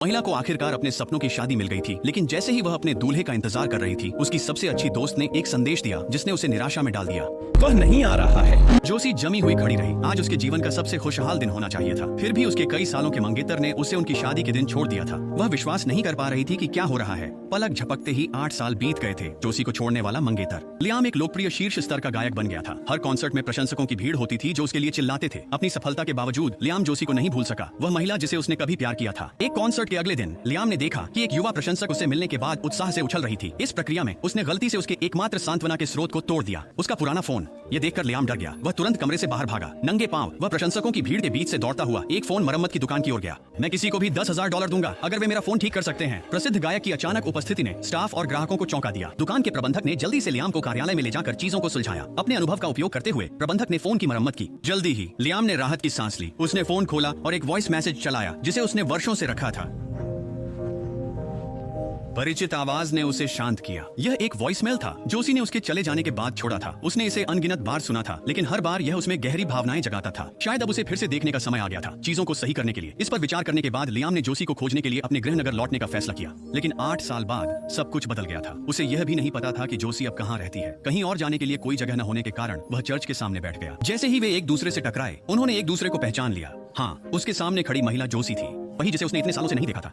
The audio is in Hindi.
महिला को आखिरकार अपने सपनों की शादी मिल गई थी, लेकिन जैसे ही वह अपने दूल्हे का इंतजार कर रही थी, उसकी सबसे अच्छी दोस्त ने एक संदेश दिया जिसने उसे निराशा में डाल दिया। वह नहीं आ रहा है। जोशी जमी हुई खड़ी रही। आज उसके जीवन का सबसे खुशहाल दिन होना चाहिए था। फिर भी उसके कई सालों के मंगेतर ने उसे उनकी शादी के दिन छोड़ दिया था। वह विश्वास नहीं कर पा रही थी कि क्या हो रहा है। पलक झपकते ही 8 साल बीत गए थे। जोशी को छोड़ने वाला मंगेतर। लियाम एक लोकप्रिय शीर्ष स्तर का गायक बन गया था। हर कॉन्सर्ट में प्रशंसकों की भीड़ होती थी जो उसके लिए चिल्लाते थे। अपनी सफलता के बावजूद लियाम जोशी को नहीं भूल सका, वह महिला जिसे उसने कभी प्यार किया था। एक कॉन्सर्ट के अगले दिन लियाम ने देखा कि एक युवा प्रशंसक उससे मिलने के बाद उत्साह से उछल रही थी। इस प्रक्रिया में उसने गलती से उसके एकमात्र सांत्वना के स्रोत को तोड़ दिया, उसका पुराना फोन। ये देखकर लियाम डर गया। वह तुरंत कमरे से बाहर भागा। नंगे पांव वह प्रशंसकों की भीड़ के बीच से दौड़ता हुआ एक फोन मरम्मत की दुकान की ओर गया। मैं किसी को भी $10,000 दूंगा अगर वे मेरा फोन ठीक कर सकते हैं। प्रसिद्ध गायक की अचानक उपस्थिति ने स्टाफ और ग्राहकों को चौंका दिया। दुकान के प्रबंधक ने जल्दी से लियाम को कार्यालय में ले जाकर चीजों को सुलझाया। अपने अनुभव का उपयोग करते हुए प्रबंधक ने फोन की मरम्मत की। जल्दी ही लियाम ने राहत की सांस ली। उसने फोन खोला और एक वॉइस मैसेज चलाया जिसे उसने वर्षों से रखा था। परिचित आवाज ने उसे शांत किया। यह एक वॉइसमेल था। जोशी ने उसके चले जाने के बाद छोड़ा था। उसने इसे अनगिनत बार सुना था, लेकिन हर बार यह उसमें गहरी भावनाएं जगाता था। शायद अब उसे फिर से देखने का समय आ गया था, चीजों को सही करने के लिए। इस पर विचार करने के बाद लियाम ने जोशी को खोजने के लिए अपने गृहनगर लौटने का फैसला किया। लेकिन 8 साल बाद सब कुछ बदल गया था। उसे यह भी नहीं पता था कि जोशी अब कहाँ रहती है। कहीं और जाने के लिए कोई जगह न होने के कारण वह चर्च के सामने बैठ गया। जैसे ही वे एक दूसरे से टकराए, उन्होंने एक दूसरे को पहचान लिया। हाँ, उसके सामने खड़ी महिला जोशी थी, वही जिसे उसने इतने सालों से नहीं देखा था।